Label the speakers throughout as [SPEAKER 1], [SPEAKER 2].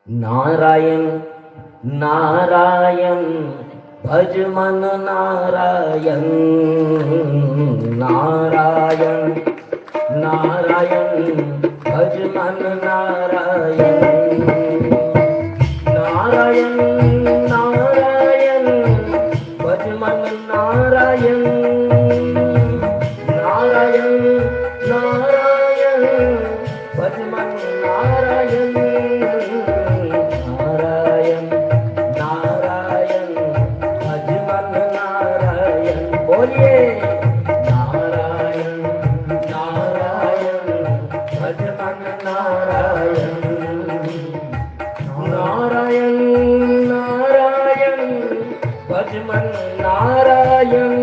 [SPEAKER 1] नारायण नारायण भज मन नारायण नारायण नारायण भज मन नारायण नारायण नारायण भज मन नारायण नारायण नारायण भज मन नारायण नारायण नारायण भज मन नारायण बोलिए नारायण नारायण भज मन नारायण नारायण नारायण भज मन नारायण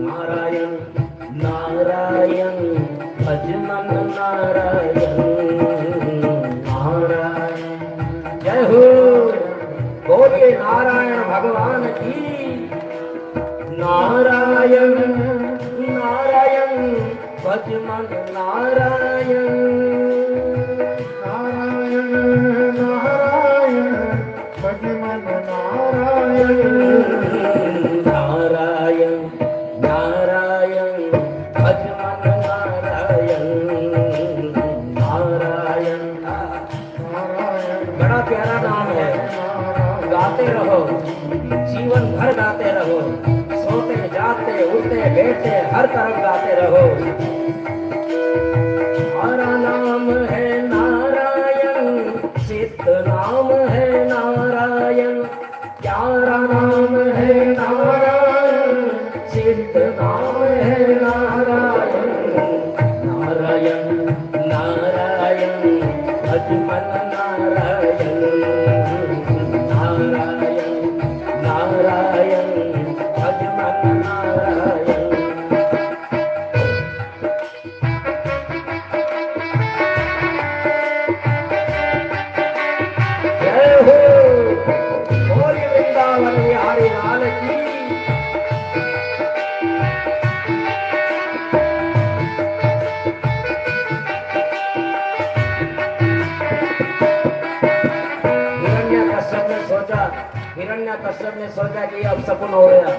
[SPEAKER 1] नारायण नारायण भज मन नारायण नारायण जय हो बोलिए नारायण भगवान की नारायण नारायण भज मन नारायण नारायण नारायण भज मन नारायण नारायण नारायण भज मन नारायण नारायण नारायण बड़ा प्यारा नाम है। गाते रहो, जीवन भर गाते रहो, सोते जाते उठते बैठते हर तरफ गाते रहो। हमारा नाम है नारायण, सिद्ध नाम है नारायण, प्यारा नाम है नारायण, सिद्ध नाम है नारायण नारायण नारायण भज मन नारायण नारायण नारायण भज मन नारायण जय हो बोलिए वृंदावन बिहारी लाल की। हिरण्यकश्यप ने सोचा कि अब सपन हो गया।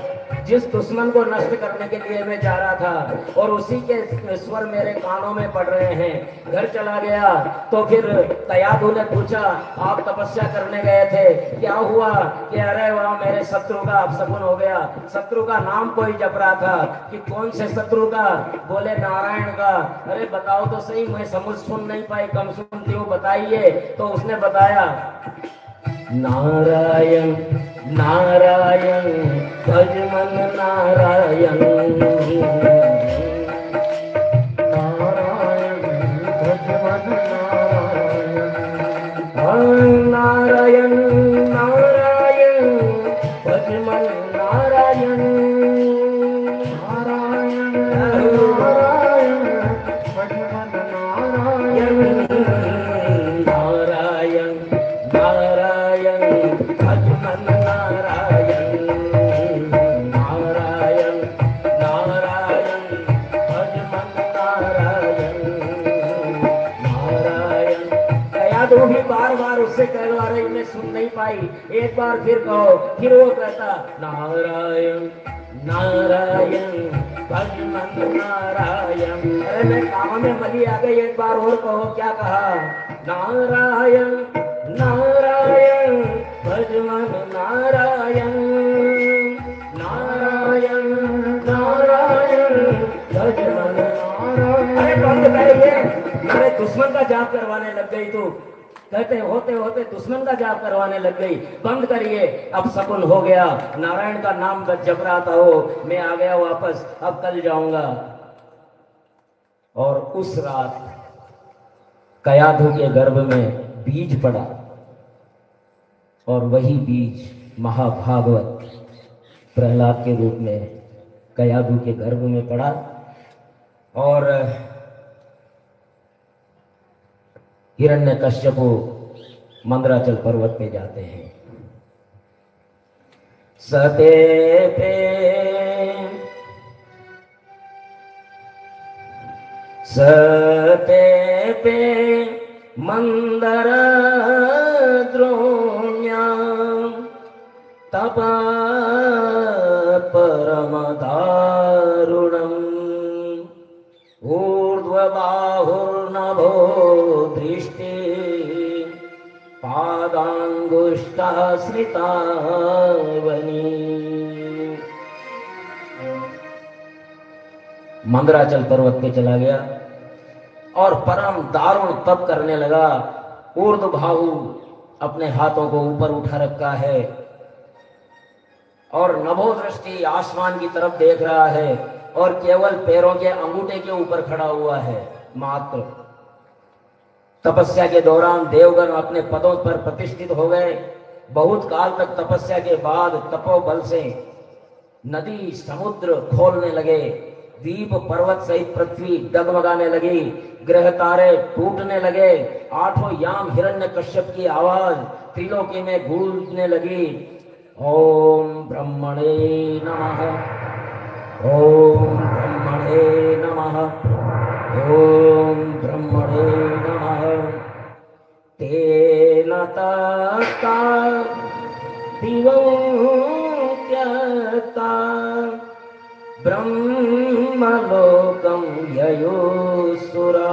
[SPEAKER 1] जिस दुश्मन को नष्ट करने के लिए मैं जा रहा था और उसी के स्वर मेरे कानों में पड़ रहे हैं। घर चला गया तो फिर तयादु ने पूछा, आप तपस्या करने गए थे, क्या हुआ? कि अरे वहाँ मेरे शत्रु का अपसपन हो गया। शत्रु का नाम कोई जप रहा था कि कौन से शत्रु का? बोले नारायण का। अरे बताओ तो सही, मैं समझ सुन नहीं पाई, कम सुनती हूँ, बताइए। तो उसने बताया नारायण नारायण भज मन नारायण नारायण भज मन नारायण नारायण भज मन नारायण नारायण नारायण भज मन नारायण नारायण नारायण भज मन नारायण नारायण नारायण भज मन नारायण नारायण। तयादु भी बार बार उससे कहलवा रही, मैं सुन नहीं पाई। एक बार फिर कहो। फिर वो कहता नारायण नारायण भज मन नारायण। अरे मैं काम में मली आ गई, एक बार और कहो। क्या कहा? नारायण नारायण भज मन नारायण नारायण नारायण भज मन नारायण। अरे बंद करिए, मेरे दुश्मन का जाप करवाने लग गई तू। कहते होते होते दुश्मन का जाप करवाने लग गई। बंद करिए, अब शकुन हो गया, नारायण का नाम जप रहा था वो, मैं आ गया वापस, अब कल जाऊंगा। और उस रात कयाधु के गर्भ में बीज पड़ा, और वही बीज महाभागवत प्रहलाद के रूप में कयाधु के गर्भ में पड़ा। और हिरण्यकश्यपु मंदराचल पर्वत पे जाते हैं। सते पे मंदर द्रोण्या तप परम दारुणम् ऊर्ध्वबाहुर्नभो दृष्टि पादांगुष्ठा स्मृतावनी। मंदराचल पर्वत पे चला गया और परम दारुण तप करने लगा। ऊर्ध्वबाहु अपने हाथों को ऊपर उठा रखा है और नभो दृष्टि आसमान की तरफ देख रहा है, और केवल पैरों के अंगूठे के ऊपर खड़ा हुआ है मात्र। तपस्या के दौरान देवगण अपने पदों पर प्रतिष्ठित हो गए। बहुत काल तक तपस्या के बाद तपोबल से नदी समुद्र खोलने लगे, द्वीप पर्वत सहित पृथ्वी डगमगाने लगी, ग्रह तारे टूटने लगे, आठों याम हिरण्यकश्यप की आवाज त्रिलोकी में गूंजने लगी। ओम ब्रह्मणे नमः, ओम ब्रह्मणे नमः, ओम ब्रह्मणे नमः। तेन तता दिवं त्यक्ता ब्रह्मलोकं ययुसुरा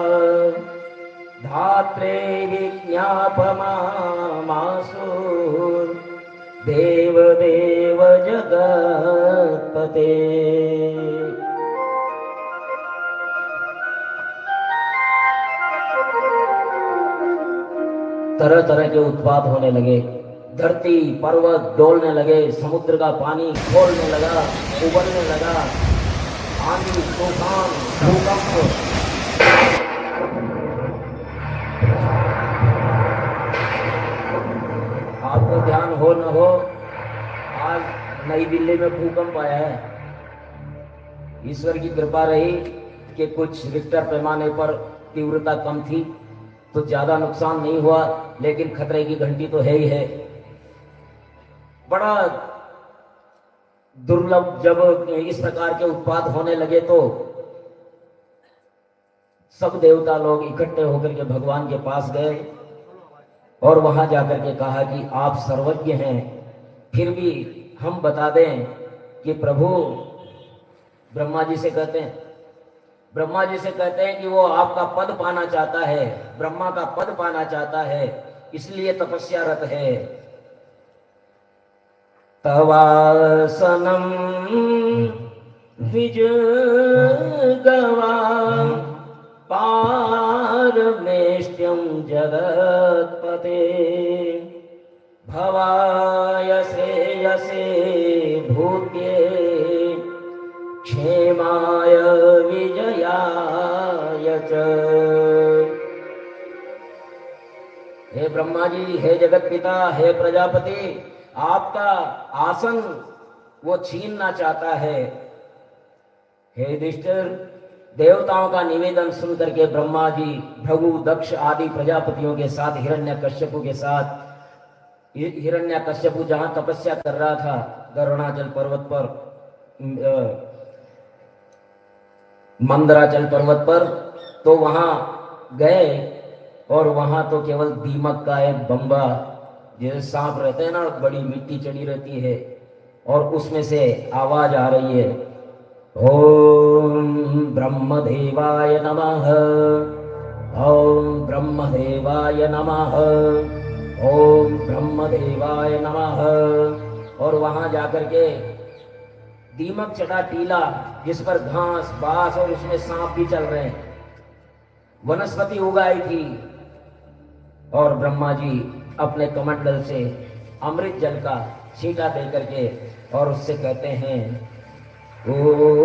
[SPEAKER 1] धात्रे विज्ञापमासु देवदेव जगत्पते। तरह तरह के उत्पात होने लगे, धरती पर्वत डोलने लगे, समुद्र का पानी खोलने लगा, उबलने लगा, आंधी तूफान भूकंप। आपको ध्यान हो न हो, आज नई दिल्ली में भूकंप आया है। ईश्वर की कृपा रही कि कुछ रिक्टर पैमाने पर तीव्रता कम थी तो ज्यादा नुकसान नहीं हुआ, लेकिन खतरे की घंटी तो है ही है। बड़ा दुर्लभ जब इस प्रकार के उत्पात होने लगे तो सब देवता लोग इकट्ठे होकर के भगवान के पास गए और वहां जाकर के कहा कि आप सर्वज्ञ हैं, फिर भी हम बता दें कि प्रभु ब्रह्मा जी से कहते हैं कि वो आपका पद पाना चाहता है, ब्रह्मा का पद पाना चाहता है, इसलिए तपस्यारत है। तवासनम विजगवा पारमेष्ट्यं जगत्पते भवाय श्रेयसे भूत्ये क्षेमाय विजयाय च। हे ब्रह्मा जी, हे जगत पिता, हे प्रजापति, आपका आसन वो छीनना चाहता है। हे युधिष्ठिर, देवताओं का निवेदन सुनकर के ब्रह्मा जी भृगु दक्ष आदि प्रजापतियों के साथ हिरण्यकश्यपु के साथ, हिरण्यकश्यपु जहां तपस्या कर रहा था गरुणाचल पर्वत पर, मंदराचल पर्वत पर, तो वहां गए और वहां तो केवल दीमक का एक बम्बा, जैसे सांप रहते हैं ना, बड़ी मिट्टी चढ़ी रहती है और उसमें से आवाज आ रही है, ओम ब्रह्मदेवाय नमः, ओम ब्रह्मदेवाय नमः, ओम ब्रह्मदेवाय नमः। और वहां जाकर के दीमक चढ़ा टीला जिस पर घास बास और उसमें सांप भी चल रहे हैं, वनस्पति उगाई थी, और ब्रह्मा जी अपने कमंडल से अमृत जल का छींटा दे करके और उससे कहते हैं,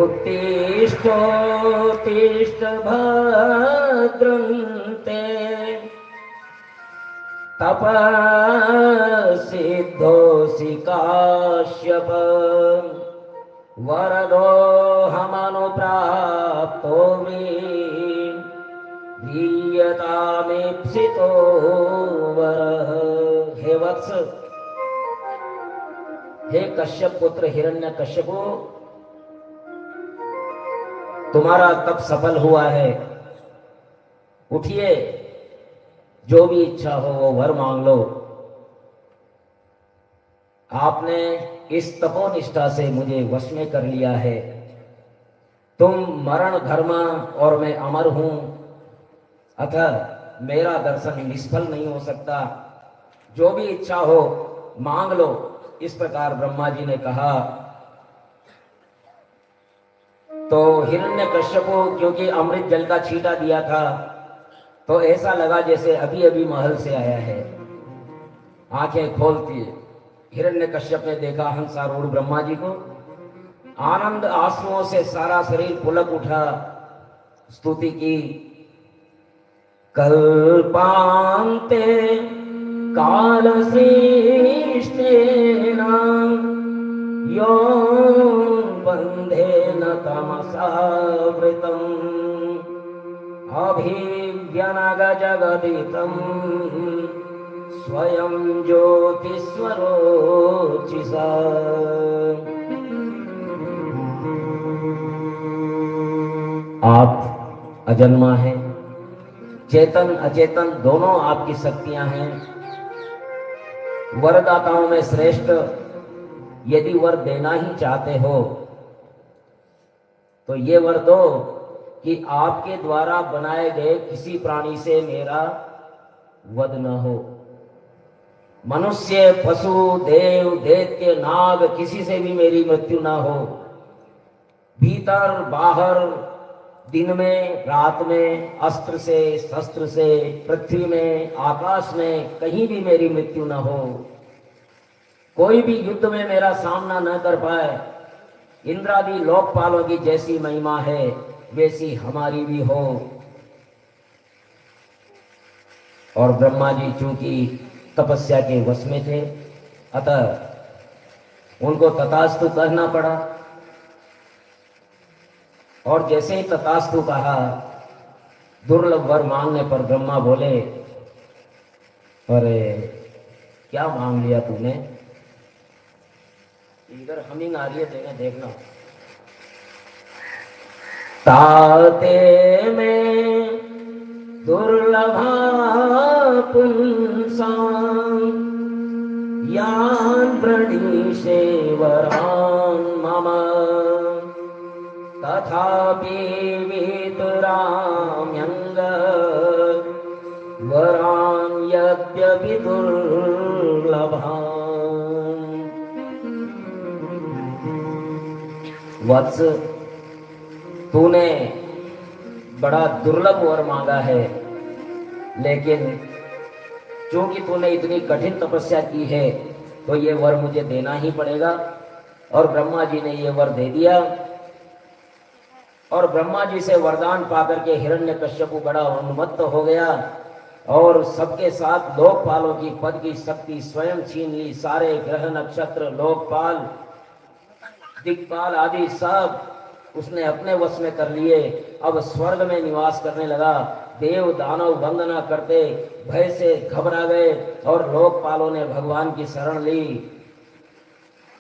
[SPEAKER 1] उत्तिष्ठोत्तिष्ठ भद्रं ते तपसिद्धोऽसि काश्यप वरदोऽहमनुप्राप्तो वीयतामीप्सितो वरः। हे वत्स, हे कश्यप पुत्र हिरण्यकश्यपु, तुम्हारा तप सफल हुआ है। उठिए, जो भी इच्छा हो वो वर मांग लो। आपने इस तपोनिष्ठा से मुझे वश में कर लिया है। तुम मरण धर्म और मैं अमर हूं, अतः मेरा दर्शन निष्फल नहीं हो सकता। जो भी इच्छा हो मांग लो। इस प्रकार ब्रह्मा जी ने कहा। तो हिरण्यकश्यपु क्योंकि अमृत जल का छींटा दिया था तो ऐसा लगा जैसे अभी अभी महल से आया है। आंखें खोलती हिरण्यकश्यप ने देखा हंसारूढ़ ब्रह्मा जी को। आनंद आंसुओं से सारा शरीर पुलक उठा। स्तुति की। कल्पांते काल सृष्टेन यो बंधेन तमसावृतम् अभिव्यनग जगदितम् स्वयं ज्योतिस्वरोचिषा। आप अजन्मा हैं, चेतन अचेतन दोनों आपकी शक्तियां हैं। वरदाताओं में श्रेष्ठ। यदि वर देना ही चाहते हो तो ये वर दो कि आपके द्वारा बनाए गए किसी प्राणी से मेरा वध न हो। मनुष्य, पशु, देव, दैत्य, नाग किसी से भी मेरी मृत्यु न हो। भीतर बाहर, दिन में रात में, अस्त्र से शस्त्र से, पृथ्वी में आकाश में कहीं भी मेरी मृत्यु न हो। कोई भी युद्ध में मेरा सामना न कर पाए। इंद्रादि लोकपालों की जैसी महिमा है वैसी हमारी भी हो। और ब्रह्मा जी चूंकि तपस्या के वश में थे अतः उनको तथास्तु कहना पड़ा। और जैसे ही तथास्तु कहा, दुर्लभ वर मांगने पर ब्रह्मा बोले, अरे क्या मांग लिया तूने? इधर हमिंग आ रही है, देने देखना। ताते में दुर्लभा पुंसां यान प्रणीशे वरान मम तथापि वितराम्यंग वरान यद्यपि दुर्लभान्। वत्स, तूने बड़ा दुर्लभ वर मांगा है, लेकिन चूंकि तूने इतनी कठिन तपस्या की है तो ये वर मुझे देना ही पड़ेगा। और ब्रह्मा जी ने ये वर दे दिया। और ब्रह्मा जी से वरदान पाकर के हिरण्यकश्यपु बड़ा उन्मत्त हो गया और सबके साथ लोकपालों की पद की शक्ति स्वयं छीन ली। सारे ग्रह नक्षत्र, लोकपाल, दिक्पाल आदि सब उसने अपने वश में कर लिए। अब स्वर्ग में निवास करने लगा। देव दानव वंदना करते भय से घबरा गए और लोकपालों ने भगवान की शरण ली।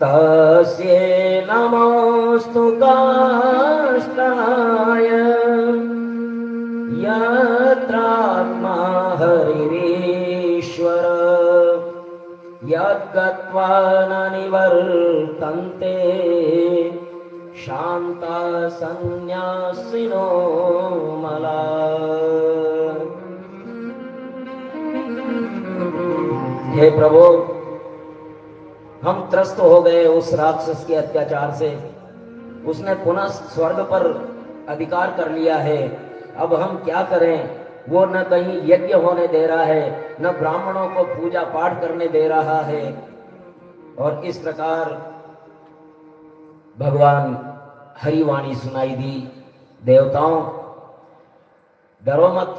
[SPEAKER 1] तस्ये नमोस्तु काष्ठाय यत्रात्मा हरिरीश्वर यद्गत्वा न निवर्तन्ते शांता संन्यासिनो मला। हे प्रभु, हम त्रस्त हो गए उस राक्षस के अत्याचार से। उसने पुनः स्वर्ग पर अधिकार कर लिया है। अब हम क्या करें? वो न कहीं यज्ञ होने दे रहा है, न ब्राह्मणों को पूजा पाठ करने दे रहा है। और इस प्रकार भगवान हरिवाणी सुनाई दी, देवताओं डरो मत,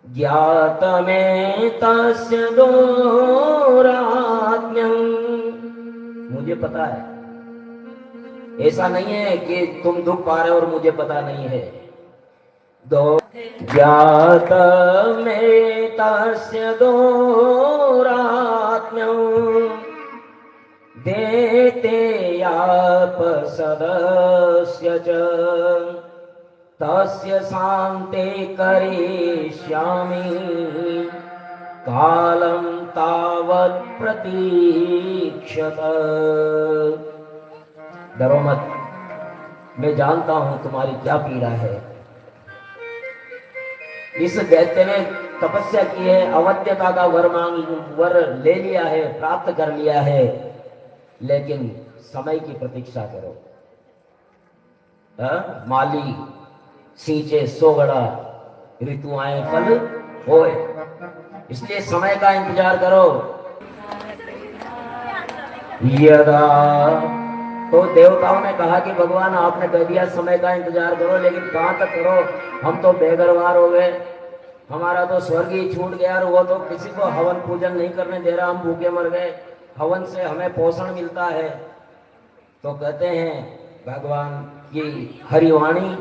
[SPEAKER 1] ज्ञातमे तस्य दोरात्म्यं, मुझे पता है। ऐसा नहीं है कि तुम दुख पा रहे हो और मुझे पता नहीं है। दो ज्ञातमे तस्य दोरात्म्यं देते आप सदस्य च तस्य शान्ते करिष्यामि कालं तावत् प्रतीक्षत। डरो मत, मैं जानता हूं तुम्हारी क्या पीड़ा है। इस दैत्य ने तपस्या की है, अवध्यता का वर ले लिया है, प्राप्त कर लिया है, लेकिन समय की प्रतीक्षा करो। माली सींचे सोगड़ा ऋतु आए फल होए, इसलिए समय का इंतजार करो। यदा, तो देवताओं ने कहा कि भगवान आपने कह दिया समय का इंतजार करो, लेकिन कहां तक करो, हम तो बेघरवार हो गए, हमारा तो स्वर्ग ही छूट गया और वो तो किसी को हवन पूजन नहीं करने दे रहा, हम भूखे मर गए, हवन से हमें पोषण मिलता है। तो कहते हैं भगवान की हरिवाणी,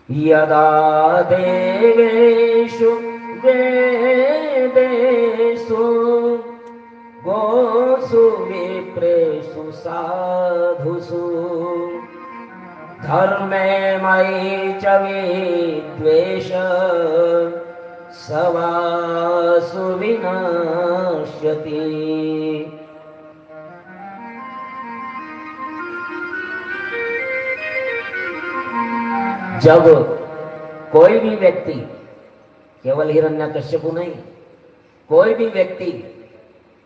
[SPEAKER 1] यदा देवेषु वेदेषु गोसु विप्रेषु साधुषु धर्मे मयि च विद्वेष सवासु विनश्यति। जब कोई भी व्यक्ति, केवल हिरण्यकश्यपु नहीं, कोई भी व्यक्ति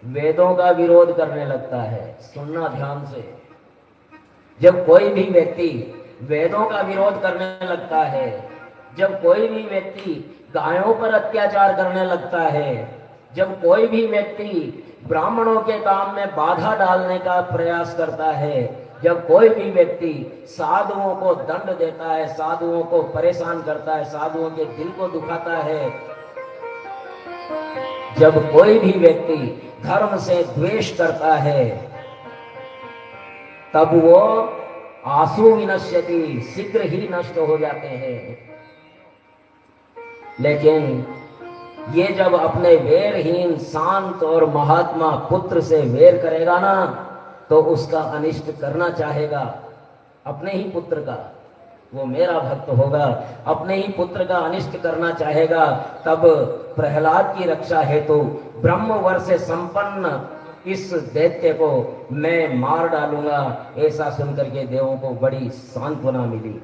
[SPEAKER 1] वेदों का विरोध करने लगता है, सुनना ध्यान से, जब कोई भी व्यक्ति वेदों का विरोध करने लगता है, जब कोई भी व्यक्ति गायों पर अत्याचार करने लगता है, जब कोई भी व्यक्ति ब्राह्मणों के काम में बाधा डालने का प्रयास करता है, जब कोई भी व्यक्ति साधुओं को दंड देता है, साधुओं को परेशान करता है, साधुओं के दिल को दुखाता है, जब कोई भी व्यक्ति धर्म से द्वेष करता है, तब वो आंसू विनश्यति, शीघ्र ही नष्ट हो जाते हैं। लेकिन ये जब अपने वेरहीन शांत और महात्मा पुत्र से वेर करेगा ना, तो उसका अनिष्ट करना चाहेगा, अपने ही पुत्र का, वो मेरा भक्त होगा, अपने ही पुत्र का अनिष्ट करना चाहेगा, तब प्रहलाद की रक्षा हेतु ब्रह्म वर से संपन्न इस दैत्य को मैं मार डालूंगा। ऐसा सुनकर के देवों को बड़ी सांत्वना मिली।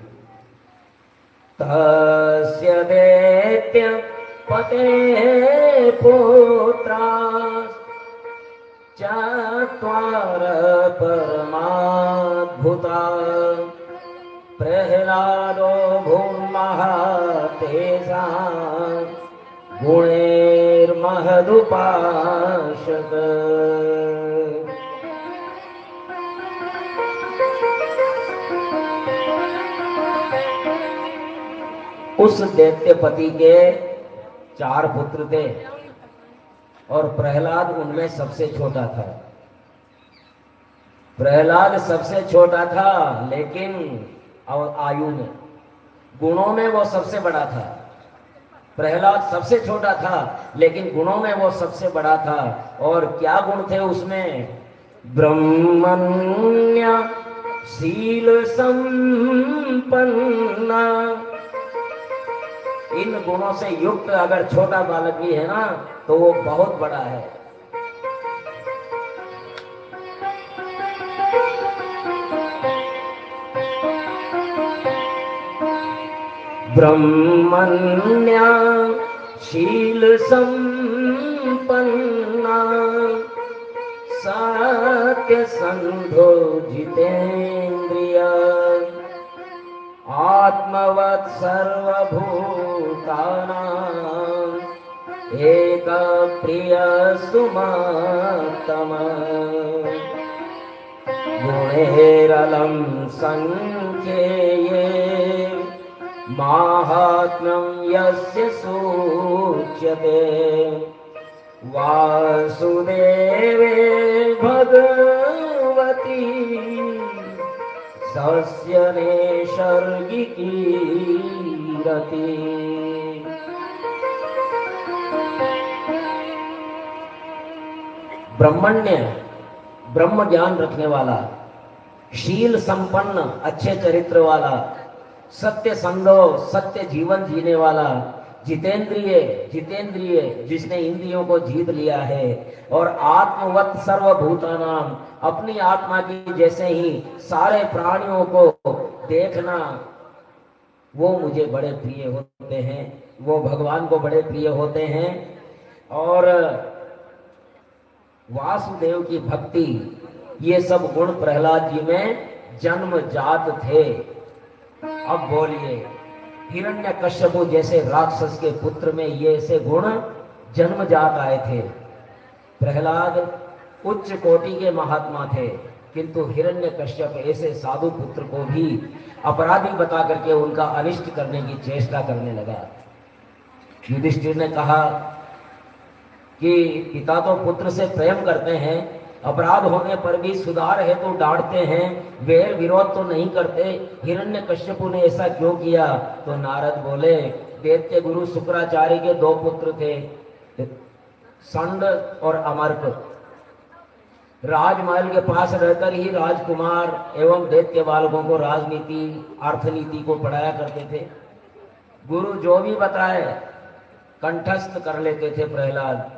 [SPEAKER 1] तस्य दैत्य पते पुत्रा चत्वार परमाद्भुता प्रह्लादो भूर्महातेजा गुणैर्महदुपासक। उस दैत्यपति के 4 पुत्र थे और प्रहलाद उनमें सबसे छोटा था। प्रहलाद सबसे छोटा था, लेकिन आयु में, गुणों में वो सबसे बड़ा था। प्रहलाद सबसे छोटा था, लेकिन गुणों में वो सबसे बड़ा था। और क्या गुण थे उसमें? ब्रह्मण्य शील संपन्ना। इन गुणों से युक्त अगर छोटा बालक भी है ना, तो वो बहुत बड़ा है। ब्रह्मण्य शील संपन्ना सत्य संधो जितेन्द्रिय आत्मवत् सर्वभूतेषु सर्वभूतानां एक प्रिय सुमतम गुणैरलं संख्येये माहात्म्यं यस्य सूच्यते वासुदेवे भगवती सस्य नैसर्गिकी रति। ब्रह्मण्य ब्रह्म ज्ञान रखने वाला, शील संपन्न अच्छे चरित्र वाला, सत्य संभव सत्य जीवन जीने वाला, जितेंद्रिय जिसने इंद्रियों को जीत लिया है, और आत्मवत सर्वभूतानाम अपनी आत्मा की जैसे ही सारे प्राणियों को देखना, वो मुझे बड़े प्रिय होते हैं, वो भगवान को बड़े प्रिय होते हैं। और वासुदेव की भक्ति, ये सब गुण प्रहलाद जी में जन्म जात थे। अब बोलिए, हिरण्यकश्यपु जैसे राक्षस के पुत्र में ये ऐसे गुण जन्म जात आए थे। प्रहलाद उच्च कोटि के महात्मा थे, किंतु हिरण्यकश्यप ऐसे साधु पुत्र को भी अपराधी बता करके उनका अनिष्ट करने की चेष्टा करने लगा। युधिष्ठिर ने कहा कि पिता तो पुत्र से प्रेम करते हैं, अपराध होने पर भी सुधार है तो डांटते हैं, वैर विरोध तो नहीं करते, हिरण्यकश्यपु ने ऐसा क्यों किया? तो नारद बोले, दैत्य गुरु शुक्राचार्य के दो पुत्र थे, संड और अमर्क। राजमहल के पास रहकर ही राजकुमार एवं दैत्य बालकों को राजनीति अर्थनीति को पढ़ाया करते थे। गुरु जो भी बताए कंठस्थ कर लेते थे प्रहलाद,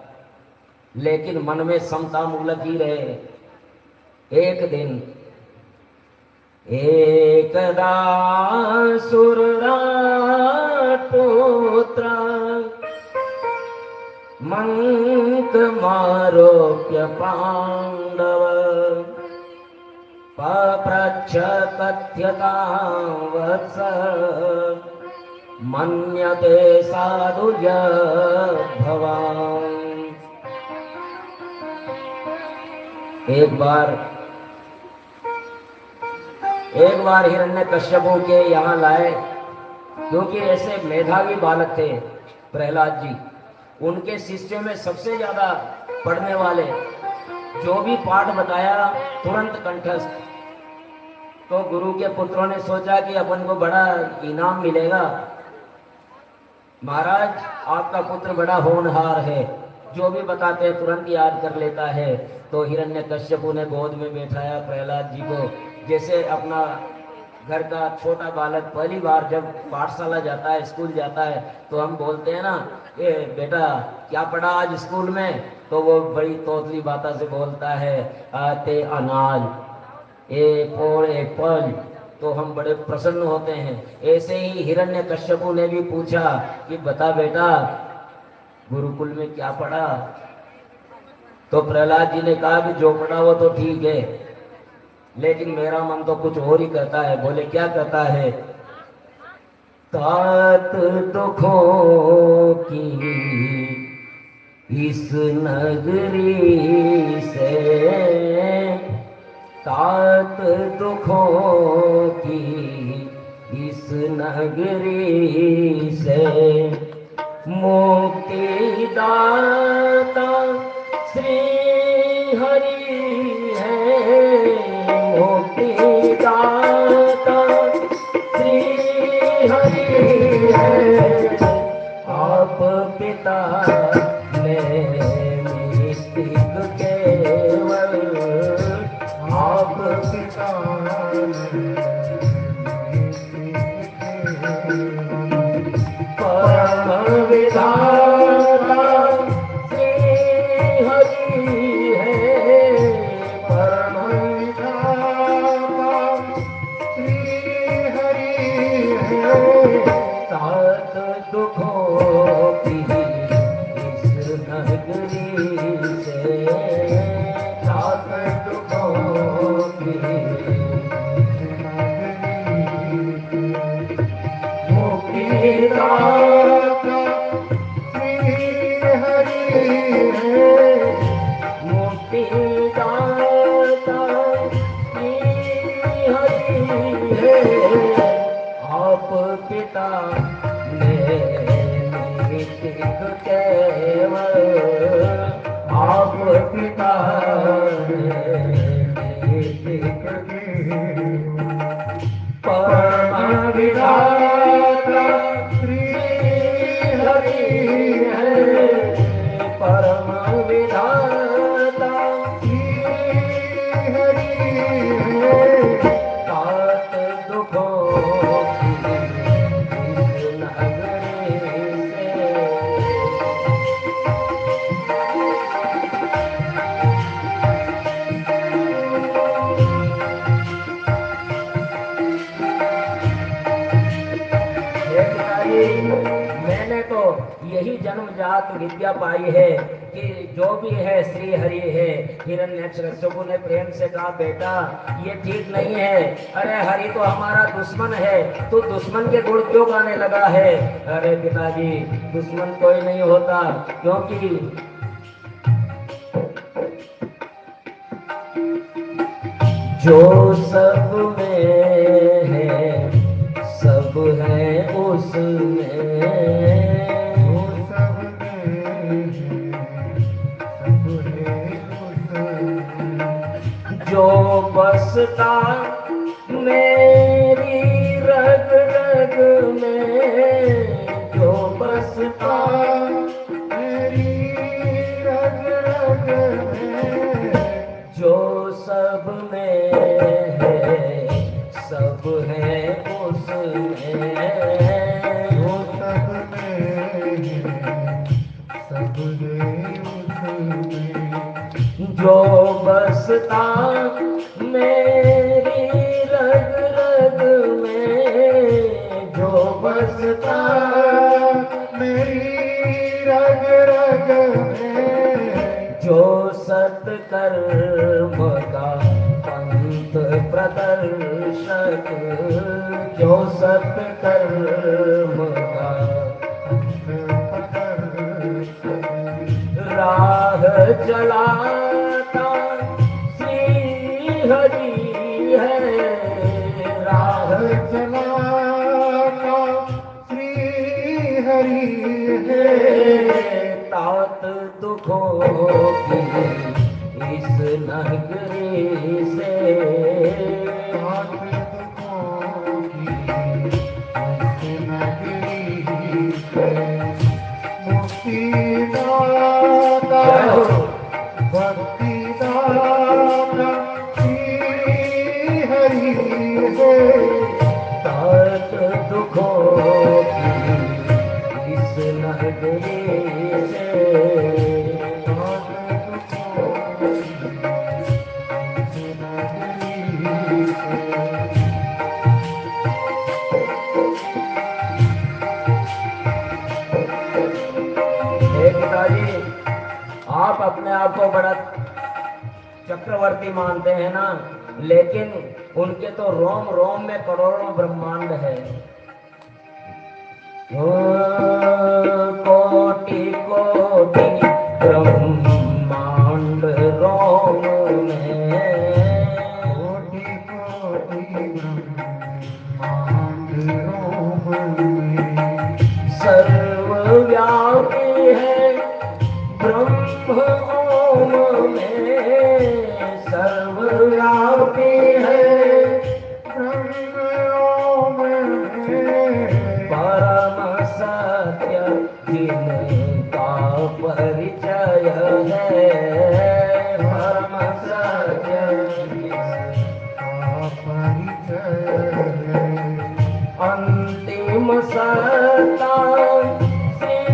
[SPEAKER 1] लेकिन मन में समता मूलक ही रहे। एक दिन एकदा सुरराट पुत्र मंक मारोप्य पांडव पप्रच्छ कथ्यतां वत्स मन्यते साधु भवान्। एक बार हिरण्यकश्यपु के यहाँ लाए, क्योंकि ऐसे मेधावी बालक थे प्रहलाद जी, उनके शिष्यों में सबसे ज्यादा पढ़ने वाले, जो भी पाठ बताया तुरंत कंठस्थ। तो गुरु के पुत्रों ने सोचा कि अपन को बड़ा इनाम मिलेगा। महाराज, आपका पुत्र बड़ा होनहार है, जो भी बताते हैं तुरंत याद कर लेता है। तो हिरण्यकश्यपु ने गोद में बैठाया प्रहलाद जी को, जैसे अपना घर का छोटा बालक पहली बार जब पाठशाला जाता है, स्कूल जाता है, तो हम बोलते हैं ना, ए बेटा क्या पढ़ा आज स्कूल में? तो वो बड़ी तोतली बाता से बोलता है, आते अनाज ए फोर एप्पल, तो हम बड़े प्रसन्न होते हैं। ऐसे ही हिरण्यकश्यपु ने भी पूछा कि बता बेटा गुरुकुल में क्या पढ़ा? तो प्रहलाद जी ने कहा कि जो पढ़ा वो तो ठीक है, लेकिन मेरा मन तो कुछ और ही कहता है। बोले क्या कहता है? तात दुखों की इस नगरी से, तात दुखों की इस नगरी से, मुक्ति दाता श्री हरि है, मुक्ति दाता श्री हरि है, आप पिता निस्तिक केवल, आप पिता परम विधाता श्री हरि है, परम विधाता श्री हरि है। पिता मेरे केवल आप पिता परम विधाता श्री हरि है परम विधाता श्री हरि है तात दुखों की इस नगरी से मैंने तो यही जन्मजात विद्या पाई है कि जो भी है श्री हरि है। हिरण्यकशिपु ने प्रेम से कहा बेटा ये ठीक नहीं है। अरे हरि तो हमारा दुश्मन है, तू दुश्मन के गुण क्यों गाने लगा है? अरे पिताजी दुश्मन कोई नहीं होता, क्योंकि जो सब में है सब है उसमें,
[SPEAKER 2] जो सब में है सब है उसमें,
[SPEAKER 1] जो बसता मेरी रग रग में, जो बसता
[SPEAKER 2] मेरी रग रग में,
[SPEAKER 1] जो सब में है सब है उसमें,
[SPEAKER 2] जो सब में है सब है उसमें,
[SPEAKER 1] जो बसता मेरी रग रग में, जो बसता
[SPEAKER 2] मेरी रग रग में,
[SPEAKER 1] जो सत्कर्म का पंथ प्रदर्शक, जो सत्कर्म का राह चलाता श्री हरि है, राह
[SPEAKER 2] चलाता श्री हरि है,
[SPEAKER 1] तात दुखों की इस नगरी से,
[SPEAKER 2] तात दुखों की इस नगरी से, मुक्ति दाता भक्ति दाता श्री हरि है,
[SPEAKER 1] तात दुखों की इस नगरी से, पिताजी आप अपने आप को बड़ा चक्रवर्ती मानते हैं ना, लेकिन उनके तो रोम रोम में करोड़ों ब्रह्मांड है। कोटि कोटि ब्रह्मांड रोम में,
[SPEAKER 2] कोटि कोटि ब्रह्मांड रोम में,
[SPEAKER 1] सर्वव्यापी है ब्रह्म ओम में, सर्वव्यापी है
[SPEAKER 2] ब्रह्म ओम में,
[SPEAKER 1] परम सत्य जिनका परिचय है, परम सत्य
[SPEAKER 2] जिसका परिचय है,
[SPEAKER 1] अंतिम सत्ता श्री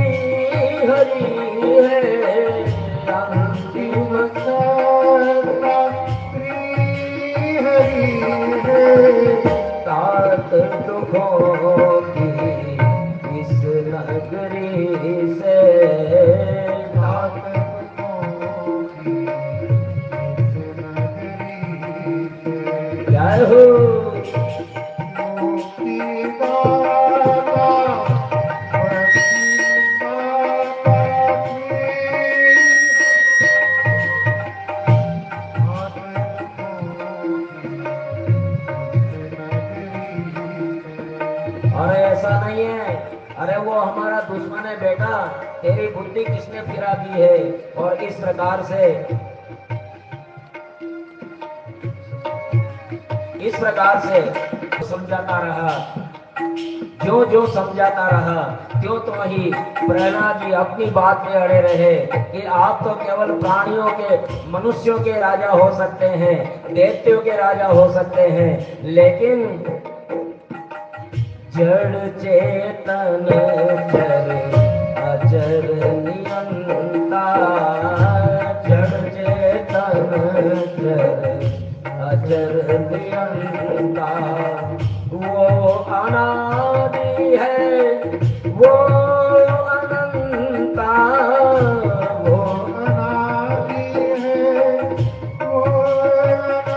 [SPEAKER 1] हरि है, अंतिम
[SPEAKER 2] सत्ता श्री हरि है,
[SPEAKER 1] तात दुखों की इस नगरी से,
[SPEAKER 2] तात दुखों की इस नगरी से,
[SPEAKER 1] जय हो
[SPEAKER 2] मुक्ति दाता भक्ति दाता श्री
[SPEAKER 1] अरे ऐसा नहीं है, अरे वो हमारा दुश्मन है बेटा, तेरी बुद्धि किसने फिरा दी है। और इस प्रकार से समझाता रहा, जो जो समझाता रहा त्यों तो ही प्रहलाद जी अपनी बात में अड़े रहे कि आप तो केवल प्राणियों के, मनुष्यों के राजा हो सकते हैं, दैत्यों के राजा हो सकते हैं, लेकिन जड़ चेतन चर अचर नियंता, जड़ चेतन चर अचर नियंता, वो अनादि है वो अनंता, वो
[SPEAKER 2] अनादि है वो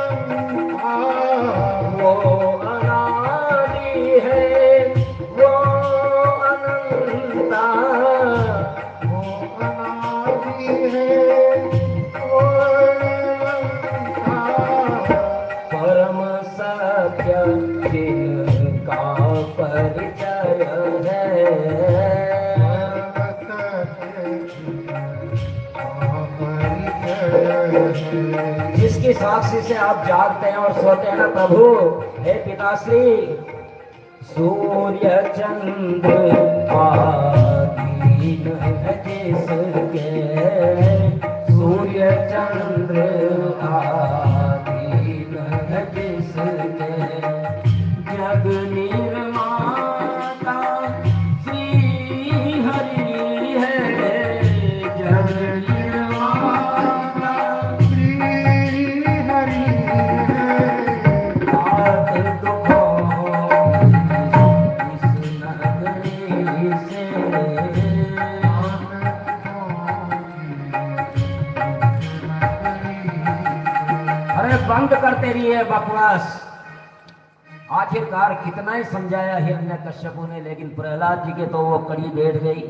[SPEAKER 2] अनंता,
[SPEAKER 1] वो अनादि है वो अनंता,
[SPEAKER 2] वो अनादि है वो अनंता,
[SPEAKER 1] परम सत्य जिनका परिचय है, जिसकी साक्षी से आप जागते हैं और सोते हैं ना प्रभु। हे पिताश्री, सूर्य चंद्र आदि है जिसके, सूर्य चंद्र आदि है जिसके, जग निर्माता श्री हरि है, जग निर्माता
[SPEAKER 2] श्री हरि है,
[SPEAKER 1] आत दुखों इस नगरी से, अरे बंद करते रहिए बकवास। आखिरकार कितना ही समझाया हिरण्यकश्यपु ने, लेकिन प्रहलाद जी के तो वो कड़ी बैठ गई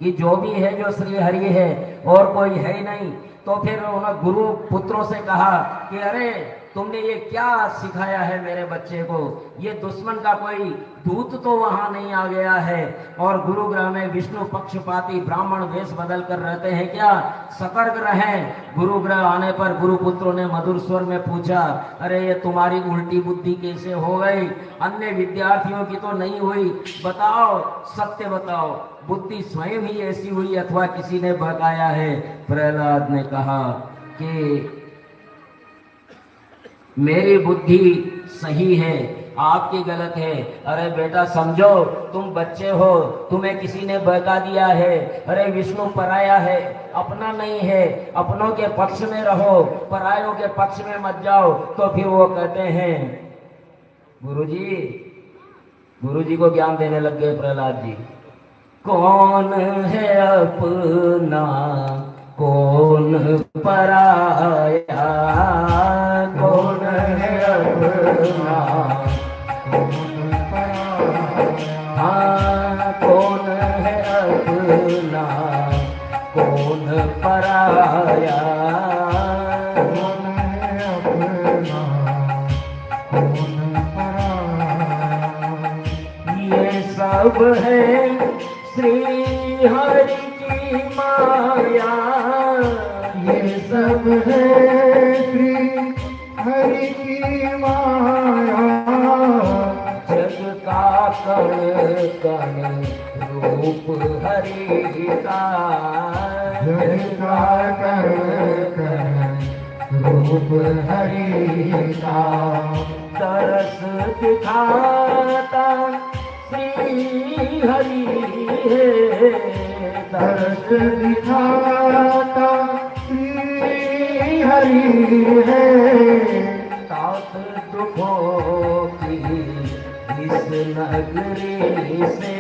[SPEAKER 1] कि जो भी है जो श्री हरि है और कोई है ही नहीं। तो फिर उन्होंने गुरु पुत्रों से कहा कि अरे तुमने ये क्या सिखाया है मेरे बच्चे को, ये दुश्मन का कोई दूत तो वहां नहीं आ गया है, और गुरुग्रह में विष्णु पक्षपाती ब्राह्मण वेश बदल कर रहते हैं क्या, सतर्क रहें। गुरुग्रह आने पर गुरुपुत्रों ने मधुर स्वर में पूछा, अरे ये तुम्हारी उल्टी बुद्धि कैसे हो गई, अन्य विद्यार्थियों की तो नहीं हुई, बताओ सत्य बताओ, बुद्धि स्वयं ही ऐसी हुई अथवा किसी ने बहकाया है। प्रहलाद ने कहा कि मेरी बुद्धि सही है, आपकी गलत है। अरे बेटा समझो, तुम बच्चे हो, तुम्हें किसी ने बहका दिया है। अरे विष्णु पराया है, अपना नहीं है, अपनों के पक्ष में रहो, परायों के पक्ष में मत जाओ। तो फिर वो कहते हैं, गुरुजी को ज्ञान देने लग गए प्रहलाद जी, कौन है अपना कौन पराया, कौन है अपना हाँ, कौन है अपना कौन पराया,
[SPEAKER 2] कौन है अपना कौन पराया,
[SPEAKER 1] ये सब है श्री हरि की माया,
[SPEAKER 2] ये सब है श्री हरि की माया,
[SPEAKER 1] जग का कण कण रूप हरि का,
[SPEAKER 2] जग का कण कण रूप हरि का,
[SPEAKER 1] तरस दिखाता श्री हरि है,
[SPEAKER 2] तरस दिखाता श्री हरि है,
[SPEAKER 1] तात दुखों की इस नगरी से,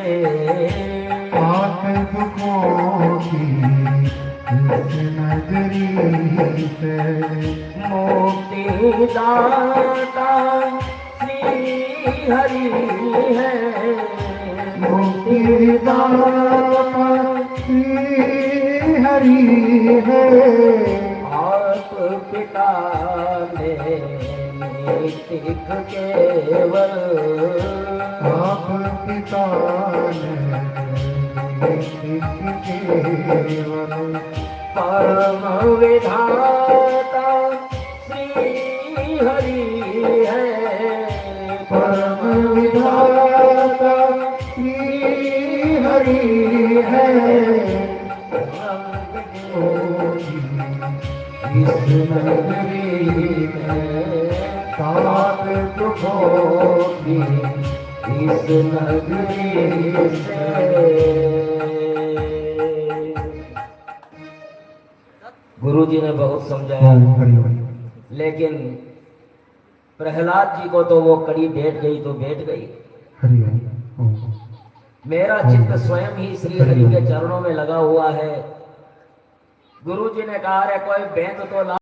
[SPEAKER 2] पाप दुखों की इस नगरी से,
[SPEAKER 1] मुक्ति दाता श्री हरि है,
[SPEAKER 2] मुक्ति दाता श्री हरि है,
[SPEAKER 1] आप पिता ने नैतिक केवल,
[SPEAKER 2] आप काल केवल
[SPEAKER 1] परम विधाता श्री हरि है,
[SPEAKER 2] परम विधाता श्री हरि है। इस नगरी में सात दुखों की इस नगरी से।
[SPEAKER 1] गुरु जी ने बहुत समझाया,
[SPEAKER 2] हरि हरि
[SPEAKER 1] लेकिन प्रहलाद जी को तो वो कड़ी बैठ गई तो बैठ गई।
[SPEAKER 2] हरि हरि।
[SPEAKER 1] मेरा चित्त स्वयं ही श्री हरि के चरणों में लगा हुआ है। गुरु जी ने कहा, रे कोई बेंत तो ला।